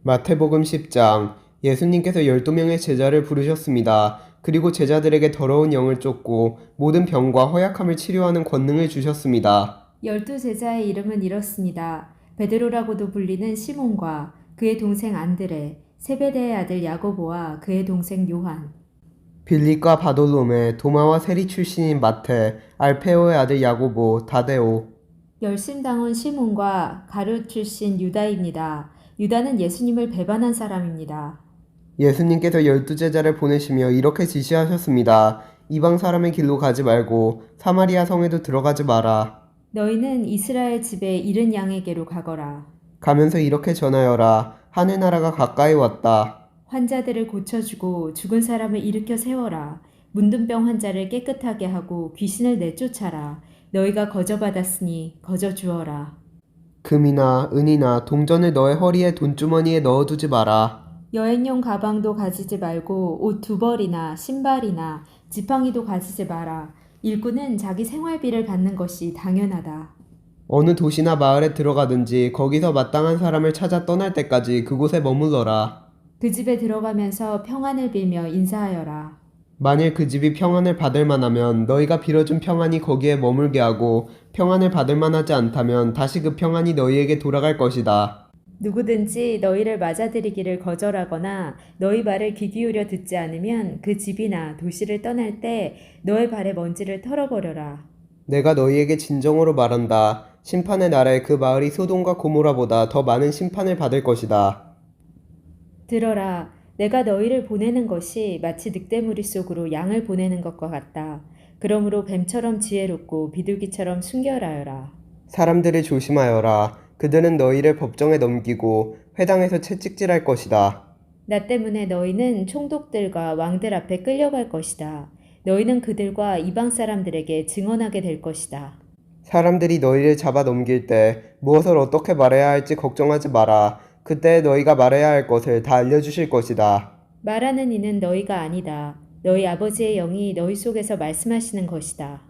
마태복음 10장. 예수님께서 12명의 제자를 부르셨습니다. 그리고 제자들에게 더러운 영을 쫓고 모든 병과 허약함을 치료하는 권능을 주셨습니다. 12제자의 이름은 이렇습니다. 베드로라고도 불리는 시몬과 그의 동생 안드레, 세베대의 아들 야고보와 그의 동생 요한, 빌립과 바돌로메, 도마와 세리 출신인 마태, 알페오의 아들 야고보, 다데오, 열심당원 시몬과 가룟 출신 유다입니다. 유다는 예수님을 배반한 사람입니다. 예수님께서 12제자를 보내시며 이렇게 지시하셨습니다. 이방 사람의 길로 가지 말고 사마리아 성에도 들어가지 마라. 너희는 이스라엘 집에 잃은 양에게로 가거라. 가면서 이렇게 전하여라. 하늘나라가 가까이 왔다. 환자들을 고쳐주고 죽은 사람을 일으켜 세워라. 문둥병 환자를 깨끗하게 하고 귀신을 내쫓아라. 너희가 거저받았으니 거저주어라. 금이나 은이나 동전을 너의 허리에 돈주머니에 넣어두지 마라. 여행용 가방도 가지지 말고 옷 2벌이나 신발이나 지팡이도 가지지 마라. 일꾼은 자기 생활비를 받는 것이 당연하다. 어느 도시나 마을에 들어가든지 거기서 마땅한 사람을 찾아 떠날 때까지 그곳에 머물러라. 그 집에 들어가면서 평안을 빌며 인사하여라. 만일 그 집이 평안을 받을 만하면 너희가 빌어준 평안이 거기에 머물게 하고 평안을 받을 만하지 않다면 다시 그 평안이 너희에게 돌아갈 것이다. 누구든지 너희를 맞아들이기를 거절하거나 너희 말을 귀 기울여 듣지 않으면 그 집이나 도시를 떠날 때 너의 발에 먼지를 털어버려라. 내가 너희에게 진정으로 말한다. 심판의 날에 그 마을이 소돔과 고모라보다 더 많은 심판을 받을 것이다. 들어라. 내가 너희를 보내는 것이 마치 늑대무리 속으로 양을 보내는 것과 같다. 그러므로 뱀처럼 지혜롭고 비둘기처럼 순결하여라. 사람들을 조심하여라. 그들은 너희를 법정에 넘기고 회당에서 채찍질할 것이다. 나 때문에 너희는 총독들과 왕들 앞에 끌려갈 것이다. 너희는 그들과 이방 사람들에게 증언하게 될 것이다. 사람들이 너희를 잡아 넘길 때 무엇을 어떻게 말해야 할지 걱정하지 마라. 그때 너희가 말해야 할 것을 다 알려주실 것이다. 말하는 이는 너희가 아니다. 너희 아버지의 영이 너희 속에서 말씀하시는 것이다.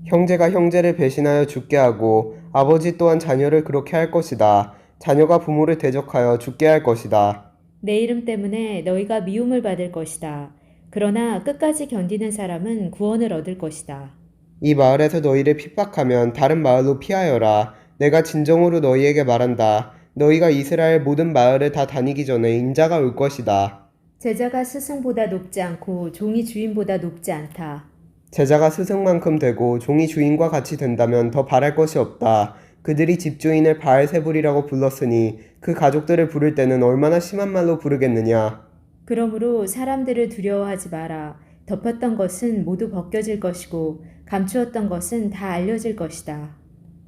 형제가 형제를 배신하여 죽게 하고 아버지 또한 자녀를 그렇게 할 것이다. 자녀가 부모를 대적하여 죽게 할 것이다. 내 이름 때문에 너희가 미움을 받을 것이다. 그러나 끝까지 견디는 사람은 구원을 얻을 것이다. 이 마을에서 너희를 핍박하면 다른 마을로 피하여라. 내가 진정으로 너희에게 말한다. 너희가 이스라엘 모든 마을을 다 다니기 전에 인자가 올 것이다. 제자가 스승보다 높지 않고 종이 주인보다 높지 않다. 제자가 스승만큼 되고 종이 주인과 같이 된다면 더 바랄 것이 없다. 그들이 집주인을 바알세불이라고 불렀으니 그 가족들을 부를 때는 얼마나 심한 말로 부르겠느냐. 그러므로 사람들을 두려워하지 마라. 덮었던 것은 모두 벗겨질 것이고 감추었던 것은 다 알려질 것이다.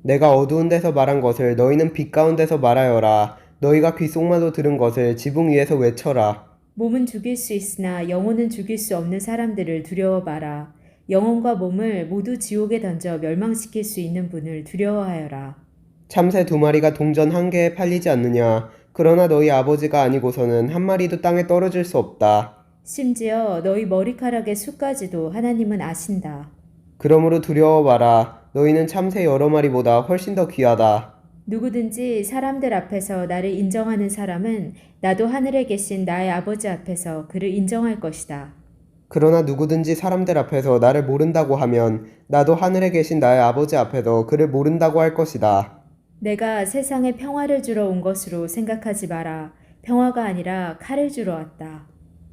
내가 어두운 데서 말한 것을 너희는 빛 가운데서 말하여라. 너희가 귓속말로 들은 것을 지붕 위에서 외쳐라. 몸은 죽일 수 있으나 영혼은 죽일 수 없는 사람들을 두려워 마라. 영혼과 몸을 모두 지옥에 던져 멸망시킬 수 있는 분을 두려워하여라. 참새 2마리가 동전 1개에 팔리지 않느냐. 그러나 너희 아버지가 아니고서는 한 마리도 땅에 떨어질 수 없다. 심지어 너희 머리카락의 수까지도 하나님은 아신다. 그러므로 두려워 마라. 너희는 참새 여러 마리보다 훨씬 더 귀하다. 누구든지 사람들 앞에서 나를 인정하는 사람은 나도 하늘에 계신 나의 아버지 앞에서 그를 인정할 것이다. 그러나 누구든지 사람들 앞에서 나를 모른다고 하면 나도 하늘에 계신 나의 아버지 앞에서 그를 모른다고 할 것이다. 내가 세상에 평화를 주러 온 것으로 생각하지 마라. 평화가 아니라 칼을 주러 왔다.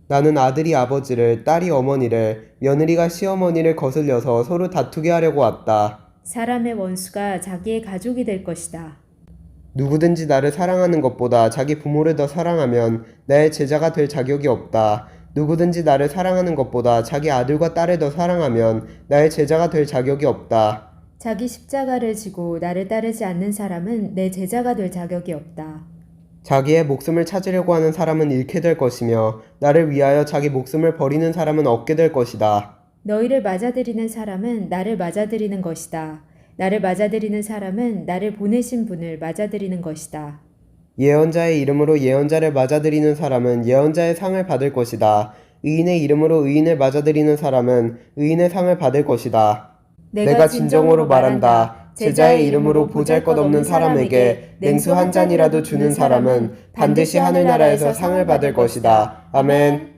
나는 아들이 아버지를, 딸이 어머니를, 며느리가 시어머니를 거슬려서 서로 다투게 하려고 왔다. 사람의 원수가 자기의 가족이 될 것이다. 누구든지 나를 사랑하는 것보다 자기 부모를 더 사랑하면 내 제자가 될 자격이 없다. 누구든지 나를 사랑하는 것보다 자기 아들과 딸을 더 사랑하면 나의 제자가 될 자격이 없다. 자기 십자가를 지고 나를 따르지 않는 사람은 내 제자가 될 자격이 없다. 자기의 목숨을 찾으려고 하는 사람은 잃게 될 것이며 나를 위하여 자기 목숨을 버리는 사람은 얻게 될 것이다. 너희를 맞아들이는 사람은 나를 맞아들이는 것이다. 나를 맞아들이는 사람은 나를 보내신 분을 맞아들이는 것이다. 예언자의 이름으로 예언자를 맞아들이는 사람은 예언자의 상을 받을 것이다. 의인의 이름으로 의인을 맞아들이는 사람은 의인의 상을 받을 것이다. 내가 진정으로 말한다. 제자의 이름으로 보잘것없는 사람에게 냉수 한 잔이라도 주는 사람은 반드시 하늘나라에서 상을 받을 것이다. 아멘.